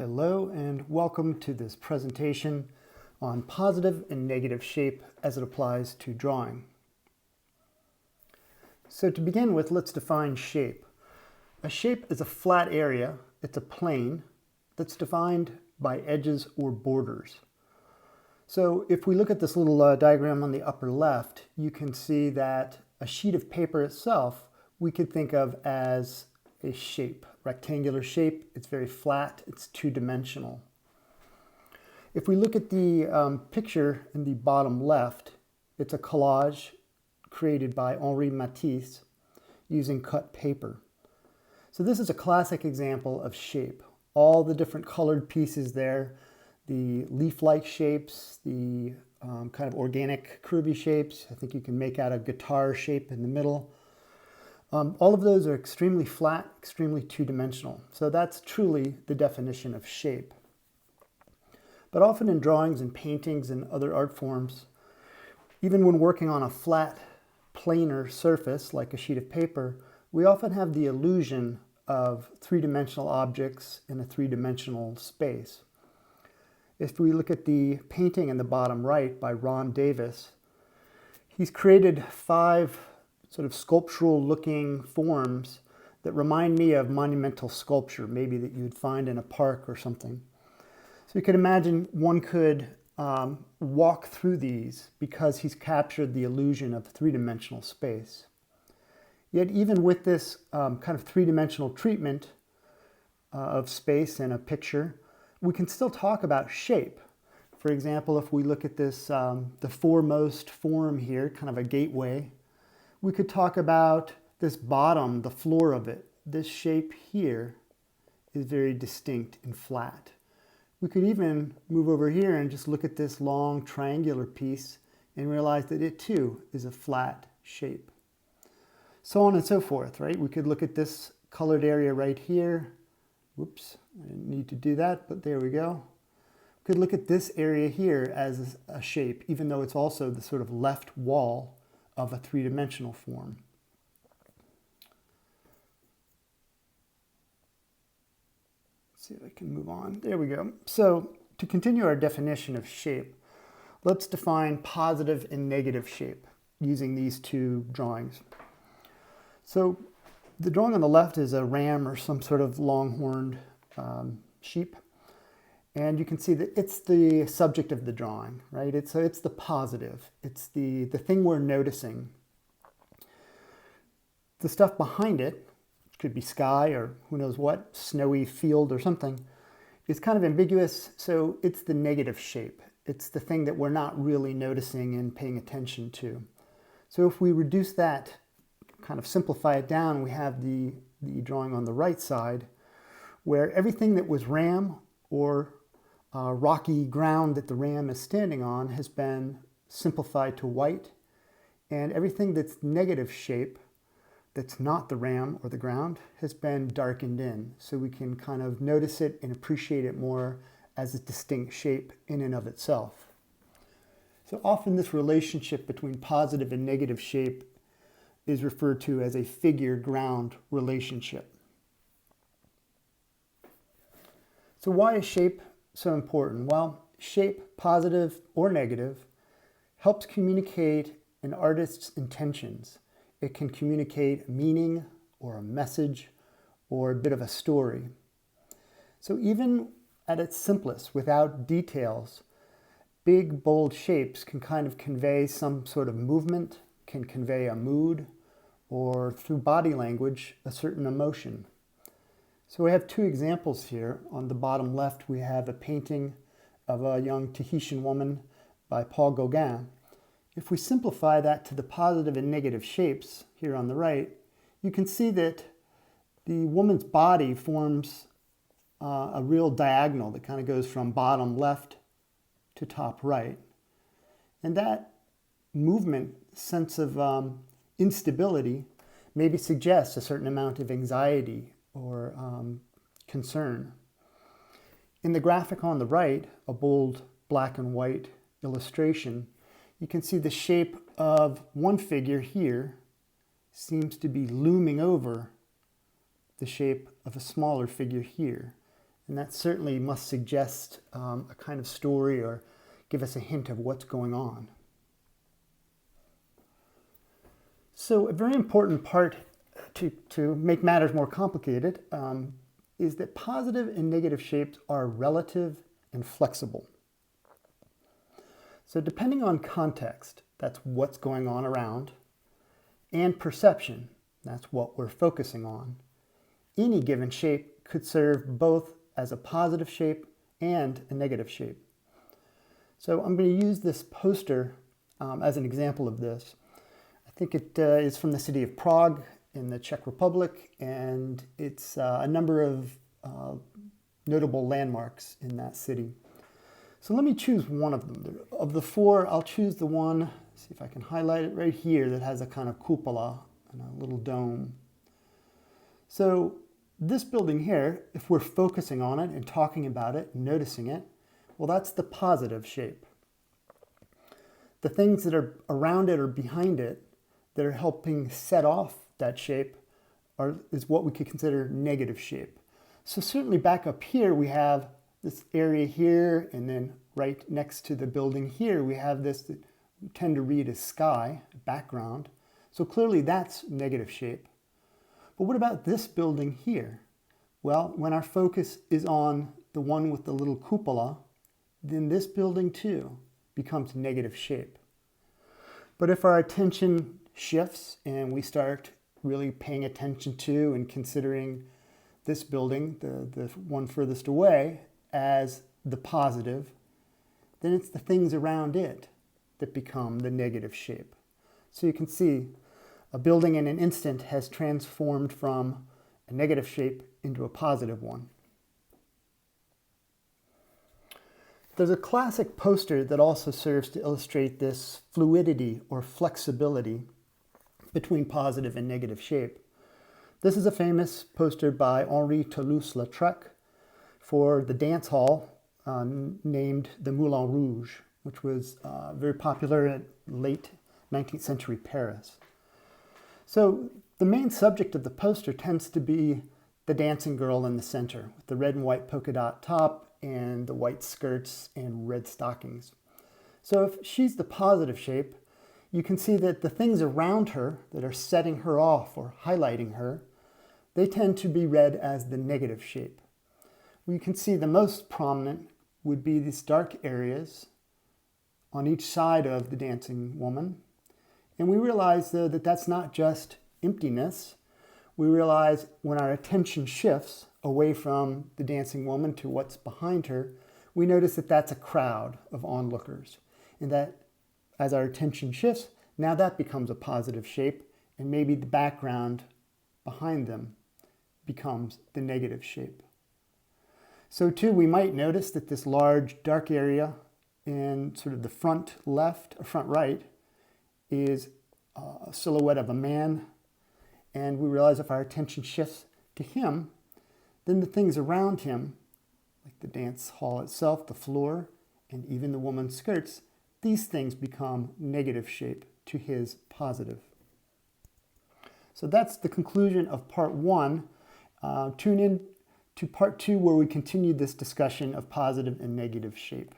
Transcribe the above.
Hello and welcome to this presentation on positive and negative shape as it applies to drawing. So to begin with, let's define shape. A shape is a flat area, it's a plane, that's defined by edges or borders. So if we look at this little diagram on the upper left, you can see that a sheet of paper itself we could think of as a shape, rectangular shape. It's very flat, it's two-dimensional. If we look at the picture in the bottom left, it's a collage created by Henri Matisse using cut paper. So this is a classic example of shape. All the different colored pieces there, the leaf-like shapes, the kind of organic curvy shapes. I think you can make out a guitar shape in the middle. All of those are extremely flat, extremely two-dimensional. So that's truly the definition of shape. But often in drawings and paintings and other art forms, even when working on a flat, planar surface like a sheet of paper, we often have the illusion of three-dimensional objects in a three-dimensional space. If we look at the painting in the bottom right by Ron Davis, he's created 5 sort of sculptural looking forms that remind me of monumental sculpture, maybe that you'd find in a park or something. So you could imagine one could walk through these because he's captured the illusion of three-dimensional space. Yet even with this kind of three-dimensional treatment of space in a picture, we can still talk about shape. For example, if we look at this, the foremost form here, kind of a gateway, we could talk about this bottom, the floor of it. This shape here is very distinct and flat. We could even move over here and just look at this long triangular piece and realize that it too is a flat shape. So on and so forth, right? We could look at this colored area right here. Whoops, I didn't need to do that, but there we go. We could look at this area here as a shape, even though it's also the sort of left wall of a three-dimensional form. Let's see if I can move on. There we go. So to continue our definition of shape, let's define positive and negative shape using these 2 drawings. So the drawing on the left is a ram or some sort of longhorned sheep. And you can see that it's the subject of the drawing, right? It's the positive. It's the thing we're noticing. The stuff behind it, which could be sky or who knows what, snowy field or something, is kind of ambiguous. So it's the negative shape. It's the thing that we're not really noticing and paying attention to. So if we reduce that, kind of simplify it down, we have the drawing on the right side, where everything that was ram or rocky ground that the ram is standing on has been simplified to white, and everything that's negative shape, that's not the ram or the ground, has been darkened in, so we can kind of notice it and appreciate it more as a distinct shape in and of itself. So often this relationship between positive and negative shape is referred to as a figure-ground relationship. So why is shape so important? Well, shape, positive or negative, helps communicate an artist's intentions. It can communicate meaning or a message or a bit of a story. So even at its simplest, without details, big, bold shapes can kind of convey some sort of movement, can convey a mood, or through body language, a certain emotion. So we have 2 examples here. On the bottom left, we have a painting of a young Tahitian woman by Paul Gauguin. If we simplify that to the positive and negative shapes here on the right, you can see that the woman's body forms a real diagonal that kind of goes from bottom left to top right. And that movement, sense of instability, maybe suggests a certain amount of anxiety or concern. In the graphic on the right, a bold black and white illustration, you can see the shape of one figure here seems to be looming over the shape of a smaller figure here. And that certainly must suggest a kind of story or give us a hint of what's going on. So a very important part to make matters more complicated is that positive and negative shapes are relative and flexible. So depending on context, that's what's going on around, and perception, that's what we're focusing on, any given shape could serve both as a positive shape and a negative shape. So I'm going to use this poster as an example of this. I think it is from the city of Prague in the Czech Republic, and it's a number of notable landmarks in that city. So let me choose one of them. Of the four, I'll choose the one, see if I can highlight it right here, that has a kind of cupola and a little dome. So this building here, if we're focusing on it and talking about it, and noticing it, well, that's the positive shape. The things that are around it or behind it that are helping set off that shape is what we could consider negative shape. So certainly back up here we have this area here, and then right next to the building here we have this that we tend to read as sky, background. So clearly that's negative shape. But what about this building here? Well, when our focus is on the one with the little cupola, then this building too becomes negative shape. But if our attention shifts and we start really paying attention to and considering this building, the one furthest away, as the positive, then it's the things around it that become the negative shape. So you can see a building in an instant has transformed from a negative shape into a positive one. There's a classic poster that also serves to illustrate this fluidity or flexibility between positive and negative shape. This is a famous poster by Henri Toulouse-Lautrec for the dance hall named the Moulin Rouge, which was very popular in late 19th century Paris. So the main subject of the poster tends to be the dancing girl in the center with the red and white polka dot top and the white skirts and red stockings. So if she's the positive shape, you can see that the things around her that are setting her off or highlighting her, they tend to be read as the negative shape. You can see the most prominent would be these dark areas on each side of the dancing woman. And we realize though that that's not just emptiness. We realize when our attention shifts away from the dancing woman to what's behind her, we notice that that's a crowd of onlookers. And that as our attention shifts, now that becomes a positive shape, and maybe the background behind them becomes the negative shape. So too, we might notice that this large dark area in sort of the front left or front right is a silhouette of a man. And we realize if our attention shifts to him, then the things around him, like the dance hall itself, the floor, and even the woman's skirts, these things become negative shape to his positive. So that's the conclusion of part one. Tune in to part two where we continue this discussion of positive and negative shape.